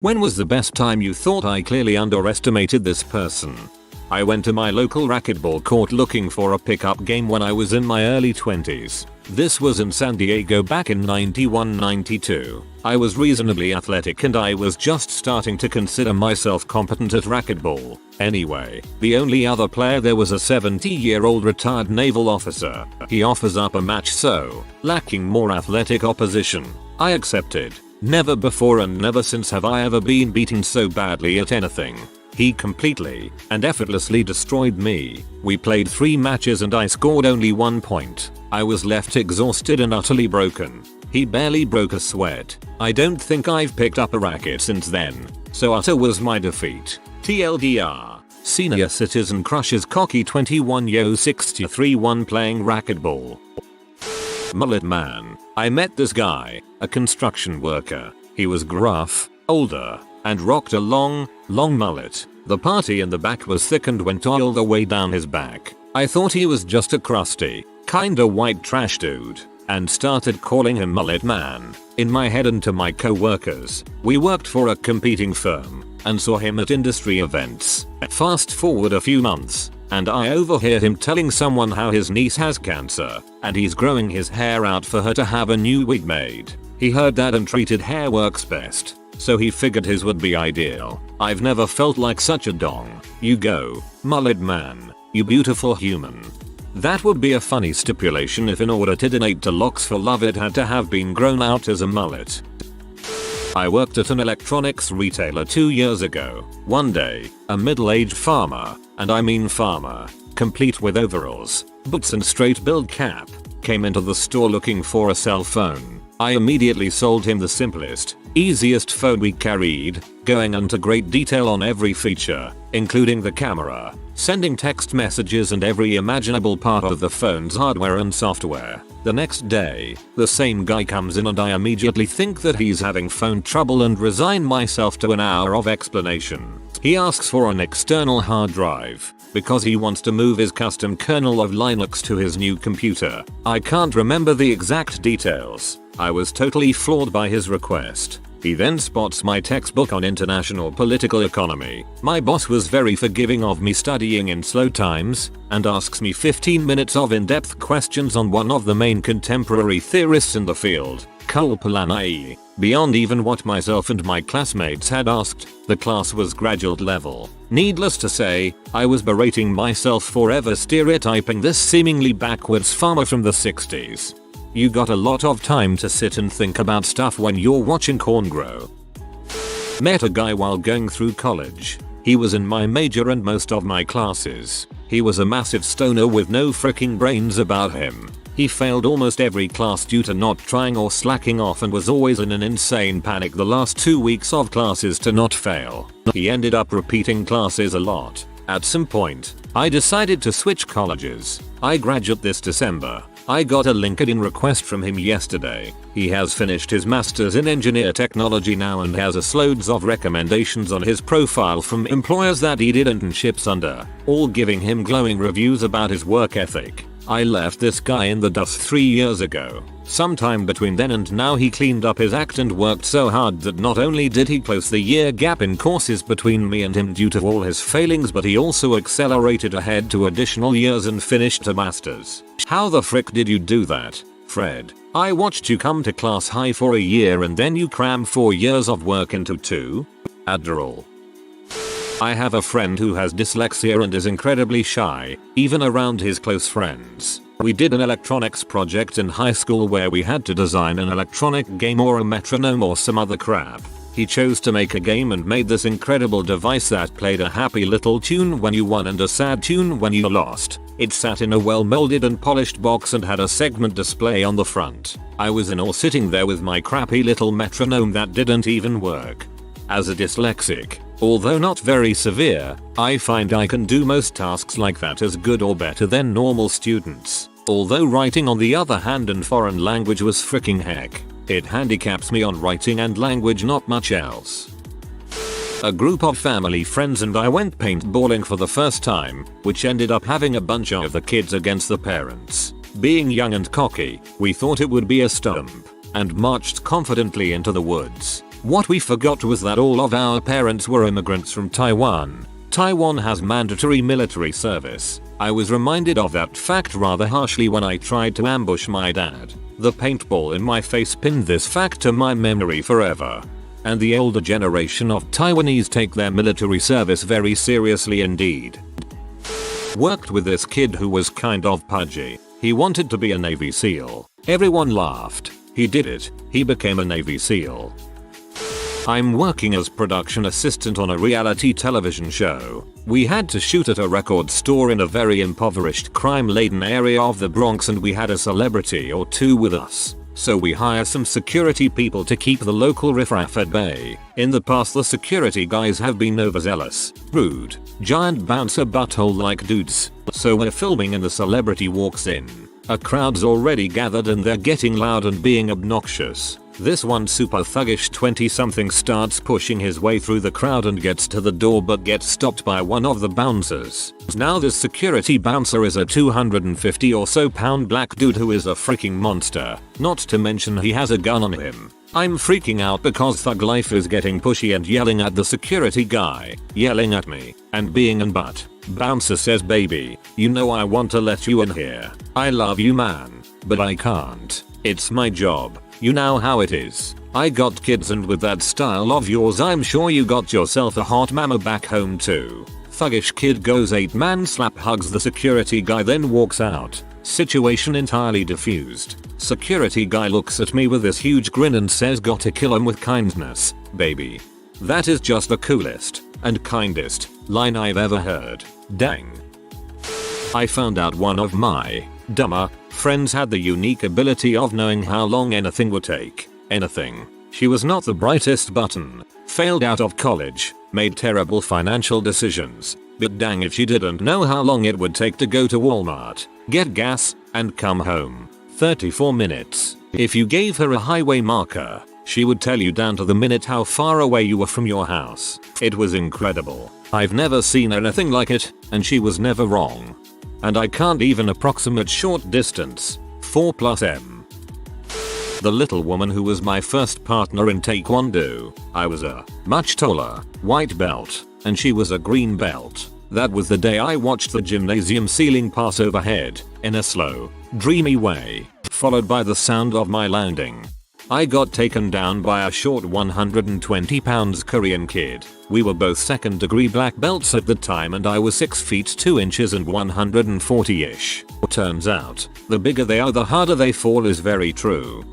When was the best time you thought I clearly underestimated this person? I went to my local racquetball court looking for a pickup game when I was in my early 20s. This was in San Diego back in 91-92. I was reasonably athletic and I was just starting to consider myself competent at racquetball. Anyway, the only other player there was a 70-year-old retired naval officer. He offers up a match, so, lacking more athletic opposition, I accepted. Never before and never since have I ever been beaten so badly at anything. He completely and effortlessly destroyed me. We played 3 matches and I scored only 1 point. I was left exhausted and utterly broken. He barely broke a sweat. I don't think I've picked up a racket since then. So utter was my defeat. TLDR. Senior citizen crushes cocky 21-yo 63-1 playing racquetball. Mullet man. I met this guy, a construction worker. He was gruff, older, and rocked a long mullet. The party in the back was thick and went all the way down his back. I thought he was just a crusty, kinda white trash dude, and started calling him Mullet Man. In my head and to my co-workers, we worked for a competing firm, and saw him at industry events. Fast forward a few months, and I overheard him telling someone how his niece has cancer, and he's growing his hair out for her to have a new wig made. He heard that and treated hair works best, so he figured his would be ideal. I've never felt like such a dong. You go, Mullet Man, you beautiful human. That would be a funny stipulation if in order to donate to Locks for Love it had to have been grown out as a mullet. I worked at an electronics retailer 2 years ago. One day, a middle-aged farmer, and I mean farmer, complete with overalls, boots and straight build cap, came into the store looking for a cell phone. I immediately sold him the simplest, easiest phone we carried, going into great detail on every feature, including the camera, sending text messages and every imaginable part of the phone's hardware and software. The next day, the same guy comes in and I immediately think that he's having phone trouble and resign myself to an hour of explanation. He asks for an external hard drive, because he wants to move his custom kernel of Linux to his new computer. I can't remember the exact details. I was totally floored by his request. He then spots my textbook on international political economy. My boss was very forgiving of me studying in slow times, and asks me 15 minutes of in-depth questions on one of the main contemporary theorists in the field, Kulpolanai. Beyond even what myself and my classmates had asked, the class was graduate level. Needless to say, I was berating myself for ever stereotyping this seemingly backwards farmer from the 60s. You got a lot of time to sit and think about stuff when you're watching corn grow. Met a guy while going through college. He was in my major and most of my classes. He was a massive stoner with no fricking brains about him. He failed almost every class due to not trying or slacking off and was always in an insane panic the last 2 weeks of classes to not fail. He ended up repeating classes a lot. At some point, I decided to switch colleges. I graduate this December. I got a LinkedIn request from him yesterday. He has finished his masters in engineer technology now and has loads of recommendations on his profile from employers that he did internships under, all giving him glowing reviews about his work ethic. I left this guy in the dust 3 years ago. Sometime between then and now he cleaned up his act and worked so hard that not only did he close the year gap in courses between me and him due to all his failings, but he also accelerated ahead to additional years and finished a masters. How the frick did you do that, Fred? I watched you come to class high for a year and then you cram 4 years of work into 2? Adderall. I have a friend who has dyslexia and is incredibly shy, even around his close friends. We did an electronics project in high school where we had to design an electronic game or a metronome or some other crap. He chose to make a game and made this incredible device that played a happy little tune when you won and a sad tune when you lost. It sat in a well molded and polished box and had a segment display on the front. I was in awe sitting there with my crappy little metronome that didn't even work. As a dyslexic, although not very severe, I find I can do most tasks like that as good or better than normal students. Although writing on the other hand and foreign language was freaking heck. It handicaps me on writing and language, not much else. A group of family friends and I went paintballing for the first time, which ended up having a bunch of the kids against the parents. Being young and cocky, we thought it would be a stump, and marched confidently into the woods. What we forgot was that all of our parents were immigrants from Taiwan. Taiwan has mandatory military service. I was reminded of that fact rather harshly when I tried to ambush my dad. The paintball in my face pinned this fact to my memory forever. And the older generation of Taiwanese take their military service very seriously indeed. Worked with this kid who was kind of pudgy. He wanted to be a Navy SEAL. Everyone laughed. He did it. He became a Navy SEAL. I'm working as production assistant on a reality television show. We had to shoot at a record store in a very impoverished crime-laden area of the Bronx and we had a celebrity or two with us. So we hire some security people to keep the local riffraff at bay. In the past the security guys have been overzealous, rude, giant bouncer butthole like dudes. So we're filming and the celebrity walks in. A crowd's already gathered and they're getting loud and being obnoxious. This one super thuggish 20-something starts pushing his way through the crowd and gets to the door but gets stopped by one of the bouncers. Now this security bouncer is a 250 or so pound black dude who is a freaking monster. Not to mention he has a gun on him. I'm freaking out because thug life is getting pushy and yelling at the security guy, yelling at me, and being an butt. Bouncer says, baby, you know I want to let you in here. I love you man. But I can't. It's my job. You know how it is. I got kids and with that style of yours I'm sure you got yourself a hot mama back home too. Thuggish kid goes 8-man slap hugs the security guy then walks out. Situation entirely diffused. Security guy looks at me with this huge grin and says gotta kill him with kindness, baby. That is just the coolest and kindest line I've ever heard. Dang. I found out one of my dumber friends had the unique ability of knowing how long anything would take. Anything. She was not the brightest button, failed out of college, made terrible financial decisions, but dang if she didn't know how long it would take to go to Walmart, get gas, and come home. 34 minutes. If you gave her a highway marker, she would tell you down to the minute how far away you were from your house. It was incredible. I've never seen anything like it, and she was never wrong. And I can't even approximate short distance. 4 + m. The little woman who was my first partner in Taekwondo. I was a much taller white belt and she was a green belt. That was the day I watched the gymnasium ceiling pass overhead in a slow, dreamy way, followed by the sound of my landing. I got taken down by a short 120 pounds Korean kid. We were both 2nd degree black belts at the time and I was 6 feet 2 inches and 140-ish. Turns out, the bigger they are the harder they fall is very true.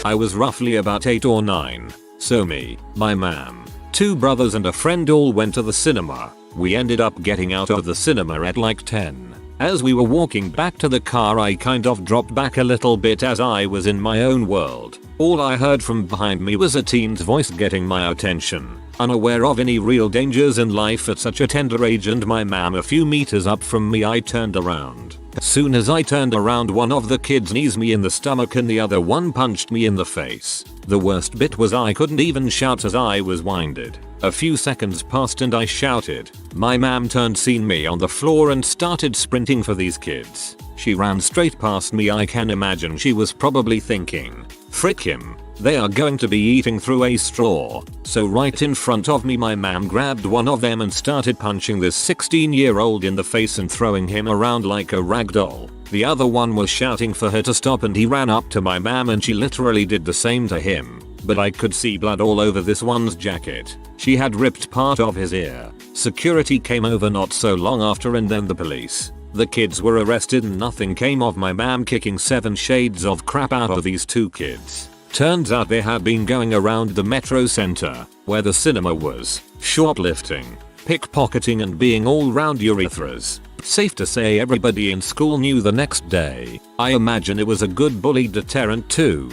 I was roughly about 8 or 9. So me, my mom, 2 brothers and a friend all went to the cinema. We ended up getting out of the cinema at like 10. As we were walking back to the car I kind of dropped back a little bit as I was in my own world. All I heard from behind me was a teen's voice getting my attention. Unaware of any real dangers in life at such a tender age and my mom a few meters up from me I turned around. As soon as I turned around one of the kids knees me in the stomach and the other one punched me in the face. The worst bit was I couldn't even shout as I was winded. A few seconds passed and I shouted. My mom turned seen me on the floor and started sprinting for these kids. She ran straight past me. I can imagine she was probably thinking, frick him, they are going to be eating through a straw. So right in front of me my mom grabbed one of them and started punching this 16-year-old in the face and throwing him around like a rag doll. The other one was shouting for her to stop and he ran up to my mom and she literally did the same to him. But I could see blood all over this one's jacket. She had ripped part of his ear. Security came over not so long after and then the police. The kids were arrested and nothing came of my mom kicking 7 shades of crap out of these 2 kids. Turns out they had been going around the metro center, where the cinema was, shoplifting, pickpocketing and being all round urethras. Safe to say everybody in school knew the next day. I imagine it was a good bully deterrent too.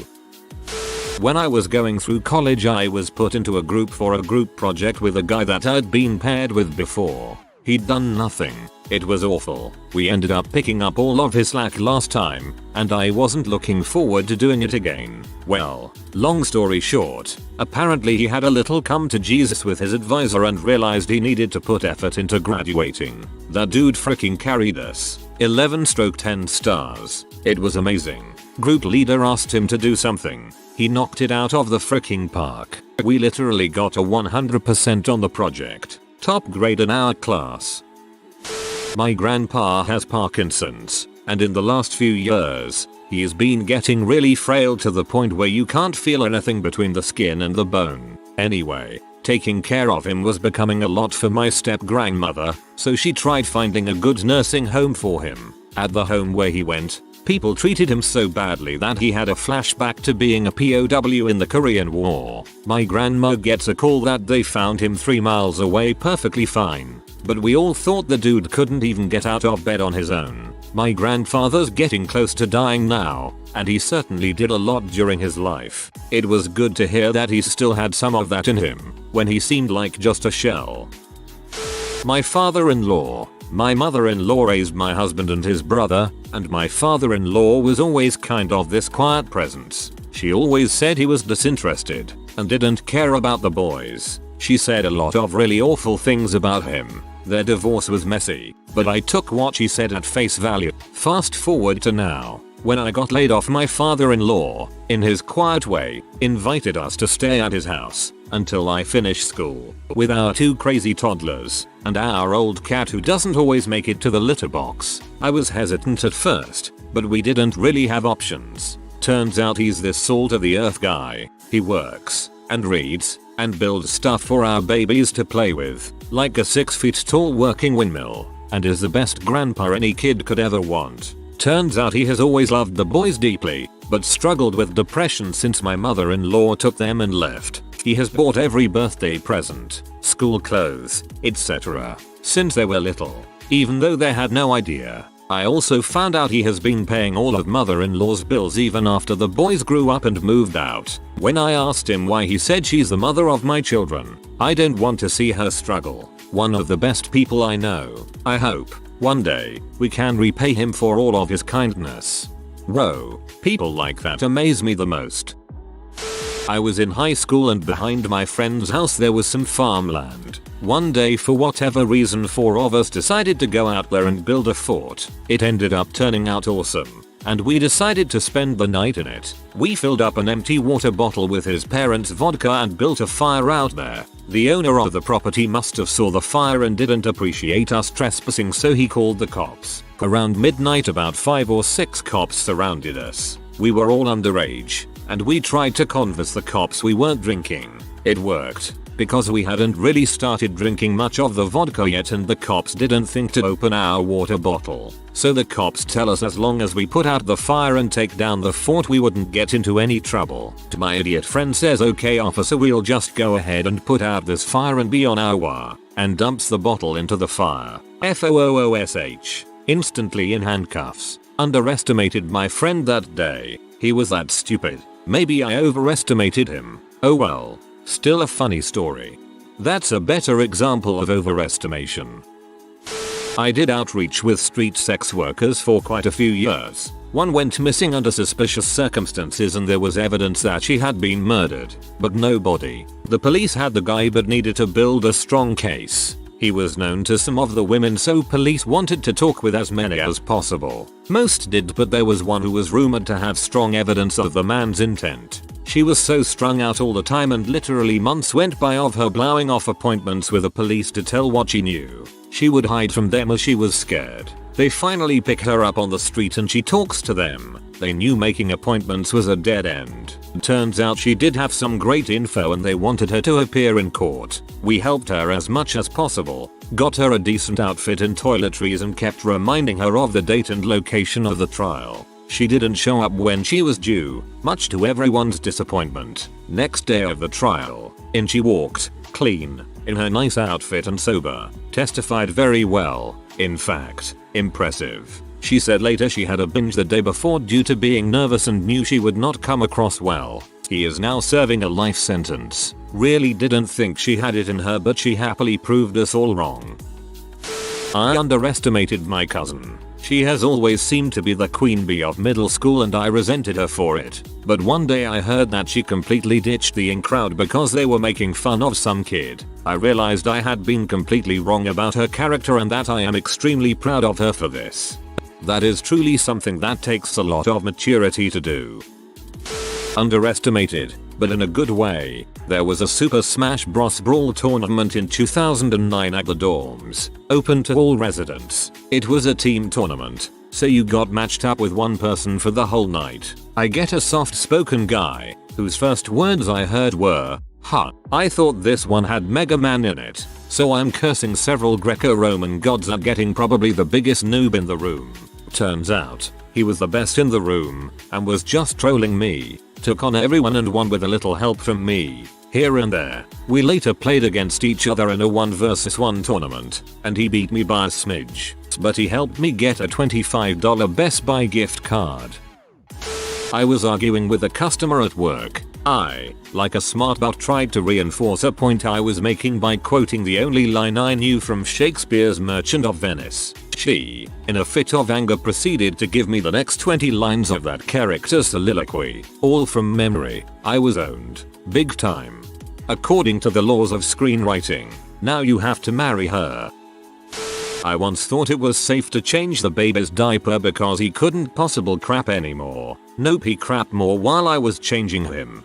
When I was going through college I was put into a group for a group project with a guy that I'd been paired with before. He'd done nothing. It was awful. We ended up picking up all of his slack last time, and I wasn't looking forward to doing it again. Well, long story short, apparently he had a little come to Jesus with his advisor and realized he needed to put effort into graduating. That dude freaking carried us. 11/10 stars. It was amazing. Group leader asked him to do something. He knocked it out of the freaking park. We literally got a 100% on the project. Top grade in our class. My grandpa has Parkinson's, and in the last few years, he has been getting really frail to the point where you can't feel anything between the skin and the bone. Anyway, taking care of him was becoming a lot for my step-grandmother, so she tried finding a good nursing home for him. At the home where he went, people treated him so badly that he had a flashback to being a POW in the Korean War. My grandma gets a call that they found him 3 miles away perfectly fine. But we all thought the dude couldn't even get out of bed on his own. My grandfather's getting close to dying now, and he certainly did a lot during his life. It was good to hear that he still had some of that in him, when he seemed like just a shell. My father-in-law. My mother-in-law raised my husband and his brother, and my father-in-law was always kind of this quiet presence. She always said he was disinterested, and didn't care about the boys. She said a lot of really awful things about him. Their divorce was messy, but I took what she said at face value. Fast forward to now. When I got laid off, my father-in-law, in his quiet way, invited us to stay at his house until I finished school, with our 2 crazy toddlers and our old cat who doesn't always make it to the litter box. I was hesitant at first, but we didn't really have options. Turns out he's this salt of the earth guy. He works and reads and builds stuff for our babies to play with, like a 6 feet tall working windmill, and is the best grandpa any kid could ever want. Turns out he has always loved the boys deeply, but struggled with depression since my mother-in-law took them and left. He has bought every birthday present, school clothes, etc. since they were little, even though they had no idea. I also found out he has been paying all of mother-in-law's bills even after the boys grew up and moved out. When I asked him why, he said she's the mother of my children. I don't want to see her struggle. One of the best people I know. I hope one day we can repay him for all of his kindness. Whoa, people like that amaze me the most. I was in high school and behind my friend's house there was some farmland. One day, for whatever reason, 4 of us decided to go out there and build a fort. It ended up turning out awesome, and we decided to spend the night in it. We filled up an empty water bottle with his parents' vodka and built a fire out there. The owner of the property must have saw the fire and didn't appreciate us trespassing, so he called the cops. Around midnight, about 5 or 6 cops surrounded us. We were all underage, and we tried to convince the cops we weren't drinking. It worked, because we hadn't really started drinking much of the vodka yet, and the cops didn't think to open our water bottle. So the cops tell us as long as we put out the fire and take down the fort, we wouldn't get into any trouble. My idiot friend says, "Okay officer, we'll just go ahead and put out this fire and be on our way," and dumps the bottle into the fire. FOOOSH. Instantly in handcuffs. Underestimated my friend that day. He was that stupid. Maybe I overestimated him. Oh well. Still a funny story. That's a better example of overestimation. I did outreach with street sex workers for quite a few years. One went missing under suspicious circumstances and there was evidence that she had been murdered, but no body. The police had the guy but needed to build a strong case. He was known to some of the women, so police wanted to talk with as many as possible. Most did, but there was one who was rumored to have strong evidence of the man's intent. She was so strung out all the time, and literally months went by of her blowing off appointments with the police to tell what she knew. She would hide from them as she was scared. They finally pick her up on the street and she talks to them. They knew making appointments was a dead end. Turns out she did have some great info and they wanted her to appear in court. We helped her as much as possible, got her a decent outfit and toiletries, and kept reminding her of the date and location of the trial. She didn't show up when she was due, much to everyone's disappointment. Next day of the trial, in she walked, clean, in her nice outfit and sober. Testified very well. In fact, impressive. She said later she had a binge the day before due to being nervous and knew she would not come across well. He is now serving a life sentence. Really didn't think she had it in her, but she happily proved us all wrong. I underestimated my cousin. She has always seemed to be the queen bee of middle school and I resented her for it. But one day I heard that she completely ditched the in crowd because they were making fun of some kid. I realized I had been completely wrong about her character and that I am extremely proud of her for this. That is truly something that takes a lot of maturity to do. Underestimated, but in a good way. There was a Super Smash Bros. Brawl tournament in 2009 at the dorms, open to all residents. It was a team tournament, so you got matched up with one person for the whole night. I get a soft-spoken guy, whose first words I heard were, "Huh, I thought this one had Mega Man in it." So I'm cursing several Greco-Roman gods at getting probably the biggest noob in the room. Turns out, he was the best in the room, and was just trolling me. Took on everyone and won with a little help from me, here and there. We later played against each other in a 1v1 tournament, and he beat me by a smidge, but he helped me get a $25 Best Buy gift card. I was arguing with a customer at work. I, like a smart butt, tried to reinforce a point I was making by quoting the only line I knew from Shakespeare's Merchant of Venice. She, in a fit of anger, proceeded to give me the next 20 lines of that character's soliloquy, all from memory. I was owned. Big time. According to the laws of screenwriting, now you have to marry her. I once thought it was safe to change the baby's diaper because he couldn't possibly crap anymore. Nope, he crapped more while I was changing him.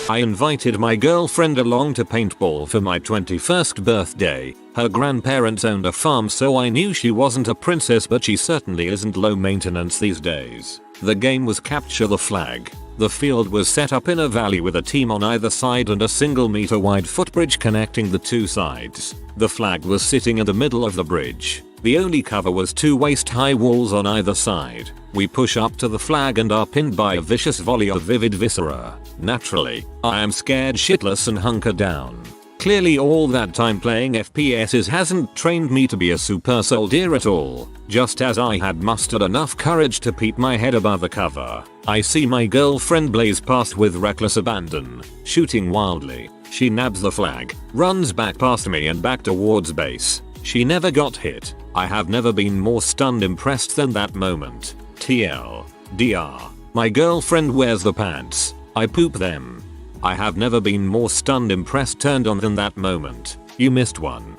I invited my girlfriend along to paintball for my 21st birthday. Her grandparents owned a farm, so I knew she wasn't a princess, but she certainly isn't low maintenance these days. The game was capture the flag. The field was set up in a valley with a team on either side and a single meter wide footbridge connecting the two sides. The flag was sitting in the middle of the bridge. The only cover was two waist-high walls on either side. We push up to the flag and are pinned by a vicious volley of vivid viscera. Naturally, I am scared shitless and hunker down. Clearly all that time playing FPSs hasn't trained me to be a super soldier at all. Just as I had mustered enough courage to peep my head above the cover, I see my girlfriend blaze past with reckless abandon, shooting wildly. She nabs the flag, runs back past me and back towards base. She never got hit. I have never been more stunned impressed than that moment. TLDR. My girlfriend wears the pants. I poop them. I have never been more stunned impressed turned on than that moment. You missed one.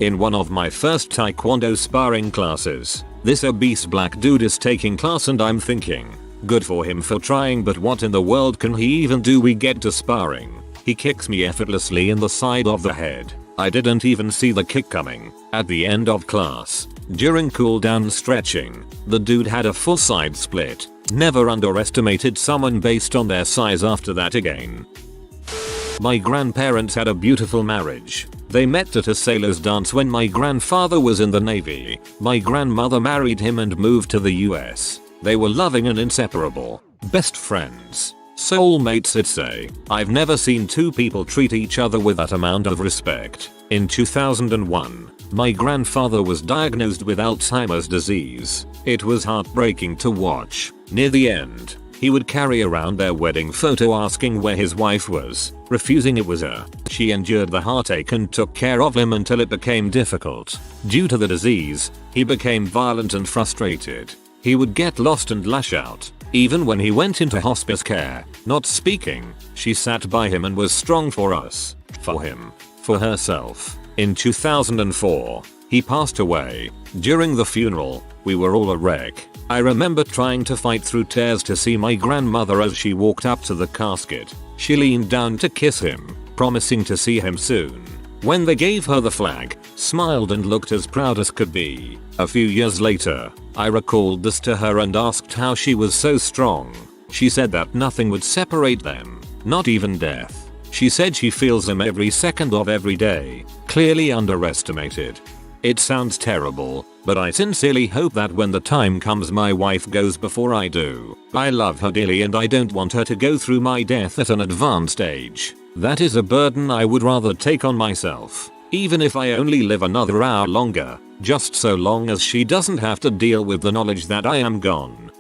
In one of my first taekwondo sparring classes, this obese black dude is taking class and I'm thinking, good for him for trying, but what in the world can he even do? We get to sparring. He kicks me effortlessly in the side of the head. I didn't even see the kick coming. At the end of class, during cool down stretching, the dude had a full side split. Never underestimated someone based on their size after that again. My grandparents had a beautiful marriage. They met at a sailor's dance when my grandfather was in the Navy. My grandmother married him and moved to the US. They were loving and inseparable. Best friends. Soulmates, I'd say. I've never seen two people treat each other with that amount of respect. In 2001, my grandfather was diagnosed with Alzheimer's disease. It was heartbreaking to watch. Near the end, he would carry around their wedding photo asking where his wife was, refusing it was her. She endured the heartache and took care of him until it became difficult. Due to the disease, he became violent and frustrated. He would get lost and lash out. Even when he went into hospice care, not speaking, she sat by him and was strong for us. For him. For herself. In 2004, he passed away. During the funeral, we were all a wreck. I remember trying to fight through tears to see my grandmother as she walked up to the casket. She leaned down to kiss him, promising to see him soon. When they gave her the flag, smiled and looked as proud as could be. A few years later, I recalled this to her and asked how she was so strong. She said that nothing would separate them, not even death. She said she feels them every second of every day. Clearly underestimated. It sounds terrible, but I sincerely hope that when the time comes my wife goes before I do. I love her dearly and I don't want her to go through my death at an advanced age. That is a burden I would rather take on myself. Even if I only live another hour longer, just so long as she doesn't have to deal with the knowledge that I am gone.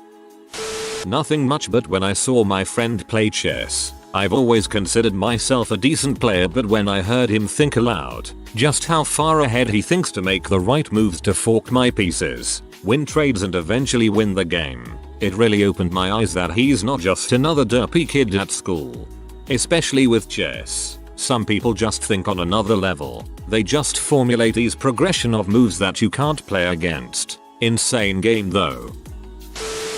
Nothing much, but when I saw my friend play chess, I've always considered myself a decent player, but when I heard him think aloud, just how far ahead he thinks to make the right moves to fork my pieces, win trades and eventually win the game, it really opened my eyes that he's not just another derpy kid at school. Especially with chess. Some people just think on another level. They just formulate these progression of moves that you can't play against. Insane game though.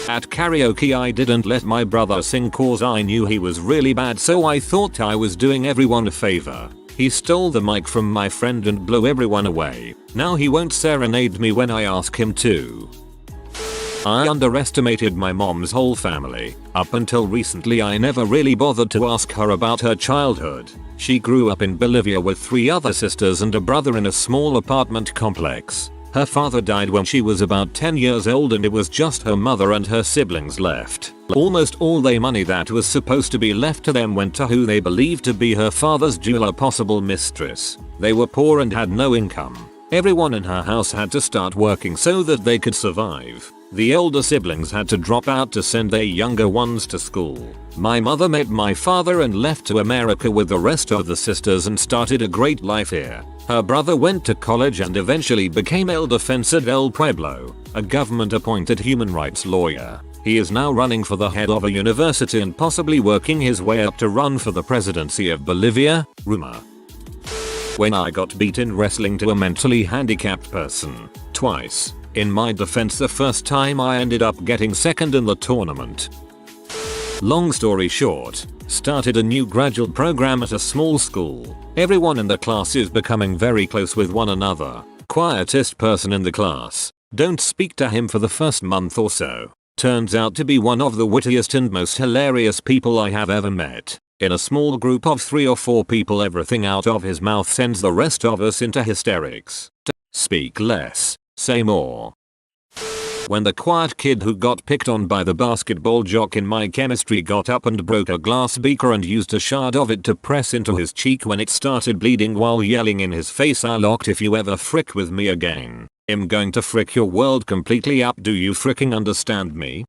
At karaoke I didn't let my brother sing cause I knew he was really bad, so I thought I was doing everyone a favor. He stole the mic from my friend and blew everyone away. Now he won't serenade me when I ask him to. I underestimated my mom's whole family. Up until recently I never really bothered to ask her about her childhood. She grew up in Bolivia with 3 other sisters and a brother in a small apartment complex. Her father died when she was about 10 years old and it was just her mother and her siblings left. Almost all their money that was supposed to be left to them went to who they believed to be her father's jeweler, possible mistress. They were poor and had no income. Everyone in her house had to start working so that they could survive. The older siblings had to drop out to send their younger ones to school. My mother met my father and left to America with the rest of the sisters and started a great life here. Her brother went to college and eventually became el defensor del pueblo, a government-appointed human rights lawyer. He is now running for the head of a university and possibly working his way up to run for the presidency of Bolivia, rumor. When I got beat in wrestling to a mentally handicapped person, twice. In my defense, the first time I ended up getting second in the tournament. Long story short, started a new graduate program at a small school. Everyone in the class is becoming very close with one another. Quietest person in the class. Don't speak to him for the first month or so. Turns out to be one of the wittiest and most hilarious people I have ever met. In a small group of 3 or 4 people, everything out of his mouth sends the rest of us into hysterics. Speak less, say more. When the quiet kid who got picked on by the basketball jock in my chemistry got up and broke a glass beaker and used a shard of it to press into his cheek when it started bleeding while yelling in his face, "I locked if you ever frick with me again, I'm going to frick your world completely up, do you fricking understand me?"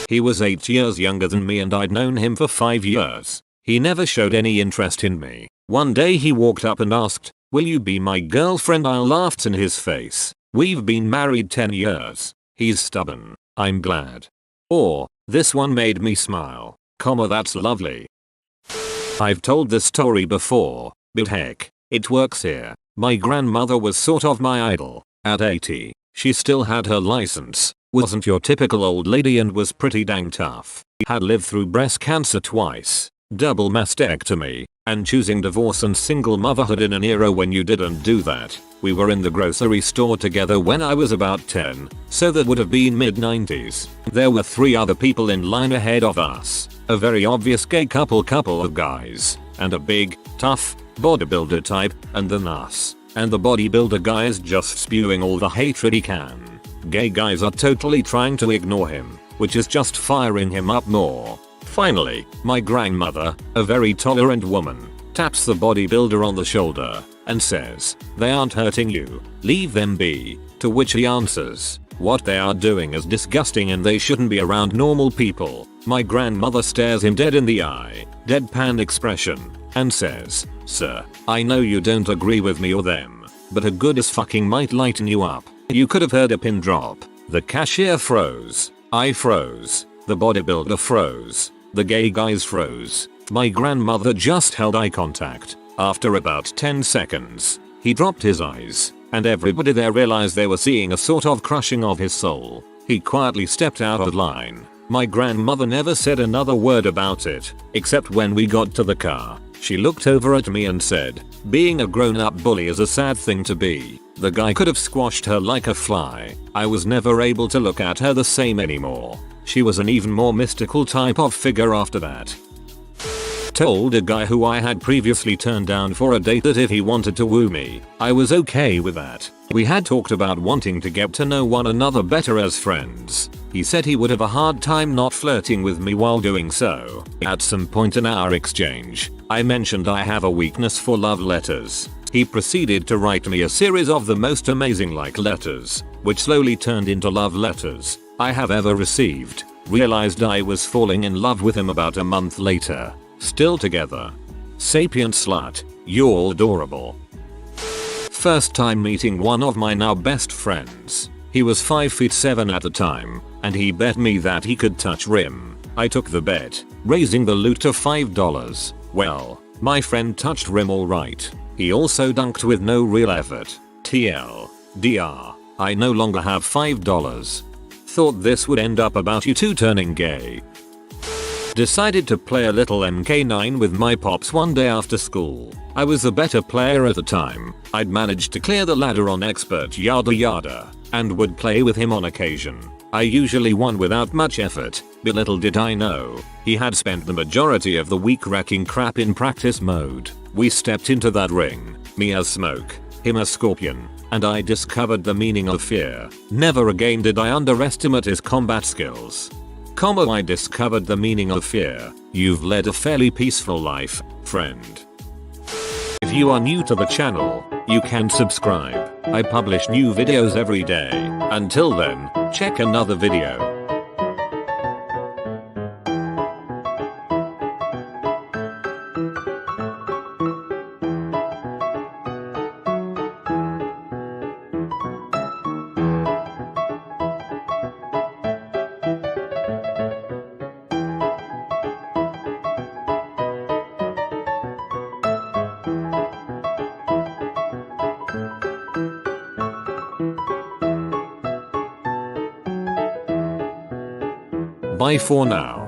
He was 8 years younger than me and I'd known him for 5 years. He never showed any interest in me. One day he walked up and asked, "Will you be my girlfriend?" I laughed in his face. "We've been married 10 years. He's stubborn. I'm glad." Or, "This one made me smile, comma, that's lovely." I've told this story before, but heck, it works here. My grandmother was sort of my idol. At 80, she still had her license, wasn't your typical old lady and was pretty dang tough. Had lived through breast cancer twice, double mastectomy, and choosing divorce and single motherhood in an era when you didn't do that. We were in the grocery store together when I was about 10, so that would have been mid-90s. There were 3 other people in line ahead of us, a very obvious gay couple of guys, and a big, tough, bodybuilder type, and then us. And the bodybuilder guy is just spewing all the hatred he can. Gay guys are totally trying to ignore him, which is just firing him up more. Finally, my grandmother, a very tolerant woman, taps the bodybuilder on the shoulder and says, "They aren't hurting you, leave them be," to which he answers, "What they are doing is disgusting and they shouldn't be around normal people." My grandmother stares him dead in the eye, deadpan expression, and says, "Sir, I know you don't agree with me or them, but a good as fucking might lighten you up." You could have heard a pin drop. The cashier froze. I froze. The bodybuilder froze. The gay guys froze. My grandmother just held eye contact. After about 10 seconds, he dropped his eyes, and everybody there realized they were seeing a sort of crushing of his soul. He quietly stepped out of line. My grandmother never said another word about it, except when we got to the car. She looked over at me and said, "Being a grown-up bully is a sad thing to be." The guy could have squashed her like a fly. I was never able to look at her the same anymore. She was an even more mystical type of figure after that. Told a guy who I had previously turned down for a date that if he wanted to woo me, I was okay with that. We had talked about wanting to get to know one another better as friends. He said he would have a hard time not flirting with me while doing so. At some point in our exchange, I mentioned I have a weakness for love letters. He proceeded to write me a series of the most amazing like letters, which slowly turned into love letters I have ever received. Realized I was falling in love with him about a month later. Still together. Sapient slut, you're adorable. First time meeting one of my now best friends. He was 5'7" at the time, and he bet me that he could touch rim. I took the bet, raising the loot to $5. Well, my friend touched rim alright. He also dunked with no real effort. TL. DR. I no longer have $5. Thought this would end up about you two turning gay. Decided to play a little MK9 with my pops one day after school. I was a better player at the time. I'd managed to clear the ladder on expert yada yada, and would play with him on occasion. I usually won without much effort, but little did I know, he had spent the majority of the week wrecking crap in practice mode. We stepped into that ring, me as Smoke, him as Scorpion, and I discovered the meaning of fear. Never again did I underestimate his combat skills. I discovered the meaning of fear. You've led a fairly peaceful life, friend. If you are new to the channel, you can subscribe. I publish new videos every day. Until then, check another video. Bye for now.